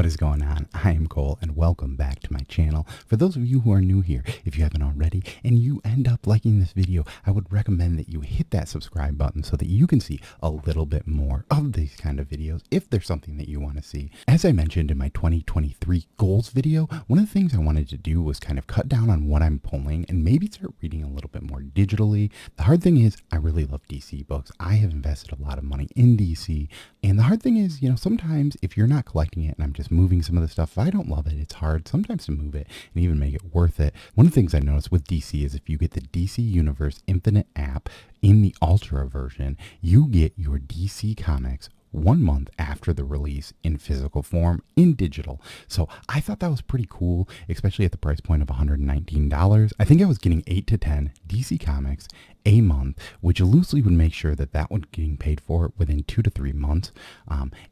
What is going on? I am Cole and welcome back to my channel. For those of you who are new here, if you haven't already and you end up liking this video, I would recommend that you hit that subscribe button so that you can see a little bit more of these kind of videos if there's something that you want to see. As I mentioned in my 2023 goals video, one of the things I wanted to do was kind of cut down on what I'm pulling and maybe start reading a little bit more digitally. The hard thing is I really love DC books. I have invested a lot of money in DC, and the hard thing is, sometimes if you're not collecting it and I'm just moving some of the stuff, if I don't love it, it's hard sometimes to move it and even make it worth it. One of the things I noticed with DC is if you get the DC Universe Infinite app in the Ultra version, you get your DC comics 1 month after the release in physical form in digital. So I thought that was pretty cool, especially at the price point of $119. I think I was getting 8 to 10 DC comics a month, which loosely would make sure that that was getting paid for within 2 to 3 months.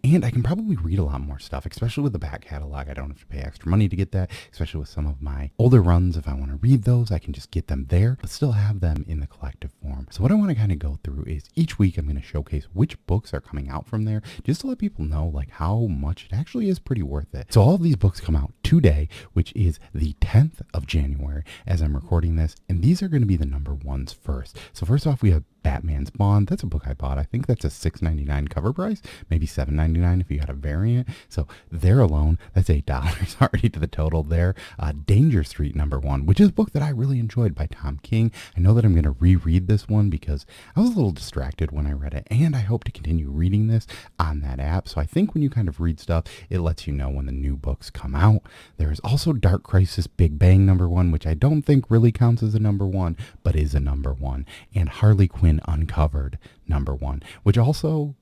And I can probably read a lot more stuff, especially with the back catalog. I don't have to pay extra money to get that, especially with some of my older runs. If I want to read those, I can just get them there, but still have them in the collective form. So what I want to kind of go through is each week I'm going to showcase which books are coming out from there, just to let people know like how much it actually is pretty worth it. So all of these books come out today, which is the 10th of January as I'm recording this, and these are going to be the number ones first. So first off, we have Batman's Bond. That's a book I bought. I think that's a $6.99 cover price, maybe $7.99 if you got a variant. So there alone, that's $8 already to the total there. Danger Street #1, which is a book that I really enjoyed by Tom King. I know that I'm going to reread this one because I was a little distracted when I read it, and I hope to continue reading this on that app. So I think when you kind of read stuff, it lets you know when the new books come out. There is also Dark Crisis Big Bang #1, which I don't think really counts as a #1, but is a #1. And Harley Quinn Uncovered #1, which also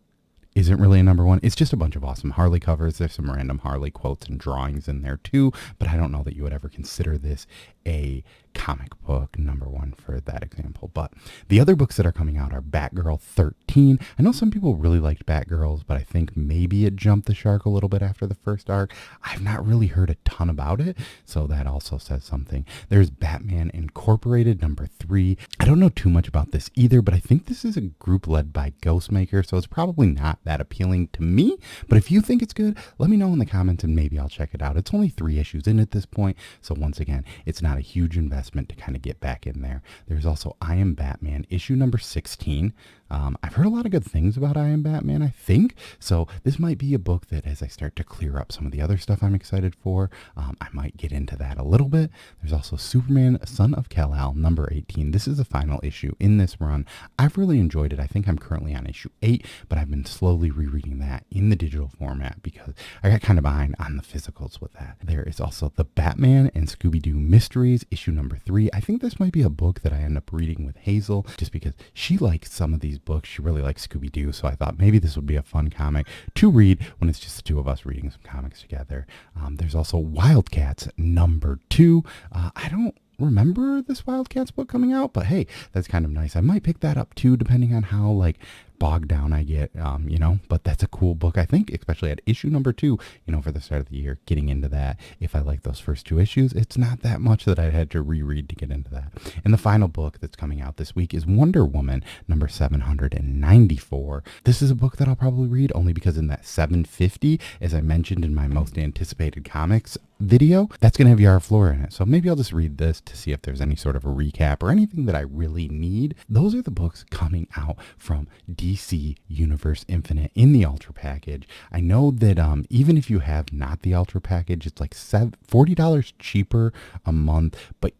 isn't really a #1. It's just a bunch of awesome Harley covers. There's some random Harley quotes and drawings in there too, but I don't know that you would ever consider this a comic book #1 for that example. But the other books that are coming out are Batgirl 13. I know some people really liked Batgirls, but I think maybe it jumped the shark a little bit after the first arc. I've not really heard a ton about it, so that also says something. There's Batman Incorporated #3. I don't know too much about this either, but I think this is a group led by Ghostmaker, so it's probably not that appealing to me. But if you think it's good, let me know in the comments and maybe I'll check it out. It's only 3 issues in at this point, so once again, it's not a huge investment to kind of get back in there. There's also I Am Batman issue #16. I've heard a lot of good things about I Am Batman, I think, so this might be a book that as I start to clear up some of the other stuff I'm excited for, I might get into that a little bit. There's also Superman Son of Kal-El #18. This is the final issue in this run. I've really enjoyed it. I think I'm currently on issue 8, but I've been slowly rereading that in the digital format because I got kind of behind on the physicals with that. There is also the Batman and Scooby-Doo Mysteries issue #3. I think this might be a book that I end up reading with Hazel just because she likes some of these books. She really likes Scooby-Doo, so I thought maybe this would be a fun comic to read when it's just the two of us reading some comics together. There's also Wildcats #2. I don't remember this Wildcats book coming out, but hey, that's kind of nice. I might pick that up too, depending on how bogged down I get, but that's a cool book, I think, especially at issue #2, for the start of the year, getting into that. If I like those first 2 issues, it's not that much that I had to reread to get into that. And the final book that's coming out this week is Wonder Woman #794. This is a book that I'll probably read only because in that 750, as I mentioned in my most anticipated comics video, that's going to have Yara Flora in it. So maybe I'll just read this to see if there's any sort of a recap or anything that I really need. Those are the books coming out from DC Universe Infinite in the Ultra package. I know that even if you have not the Ultra package, it's like $40 cheaper a month, but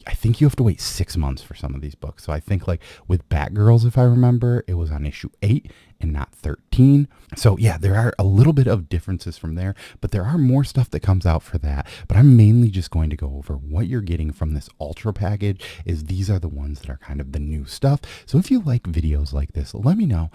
I think you have to wait 6 months for some of these books. So I think with Batgirls, if I remember, it was on issue 8 and not 13. So yeah, there are a little bit of differences from there, but there are more stuff that comes out for that. But I'm mainly just going to go over what you're getting from this Ultra package. These are the ones that are kind of the new stuff. So if you like videos like this, let me know.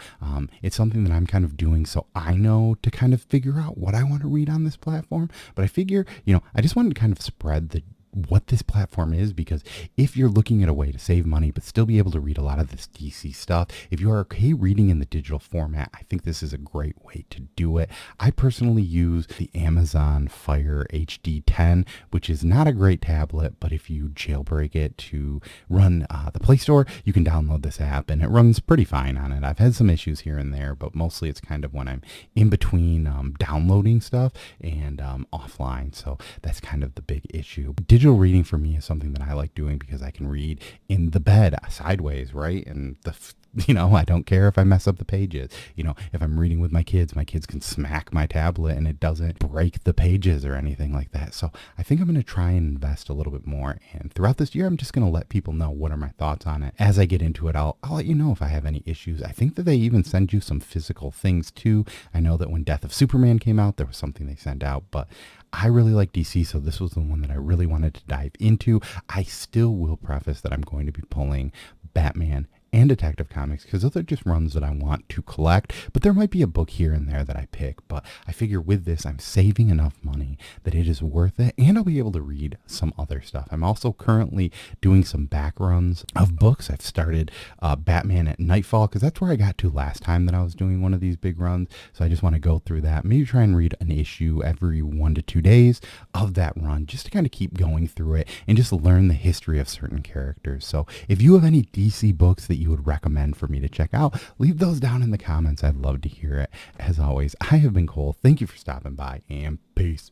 It's something that I'm kind of doing so I know to kind of figure out what I want to read on this platform. But I figure, I just wanted to kind of spread the what this platform is, because if you're looking at a way to save money but still be able to read a lot of this DC stuff, if you are okay reading in the digital format, I think this is a great way to do it. I personally use the Amazon Fire HD10, which is not a great tablet, but if you jailbreak it to run the Play Store, you can download this app and it runs pretty fine on it. I've had some issues here and there, but mostly it's kind of when I'm in between downloading stuff and offline. So that's kind of the big issue. Digital reading for me is something that I like doing because I can read in the bed sideways, right? And I don't care if I mess up the pages. If I'm reading with my kids can smack my tablet and it doesn't break the pages or anything like that. So I think I'm going to try and invest a little bit more. And throughout this year, I'm just going to let people know what are my thoughts on it. As I get into it, I'll let you know if I have any issues. I think that they even send you some physical things too. I know that when Death of Superman came out, there was something they sent out, but I really like DC, so this was the one that I really wanted to dive into. I still will preface that I'm going to be pulling Batman and Detective Comics because those are just runs that I want to collect, but there might be a book here and there that I pick. But I figure with this, I'm saving enough money that it is worth it, and I'll be able to read some other stuff. I'm also currently doing some back runs of books. I've started Batman at Nightfall because that's where I got to last time that I was doing one of these big runs, so I just want to go through that, maybe try and read an issue every 1 to 2 days of that run, just to kind of keep going through it and just learn the history of certain characters. So if you have any DC books that you would recommend for me to check out, leave those down in the comments. I'd love to hear it. As always, I have been Cole. Thank you for stopping by, and peace.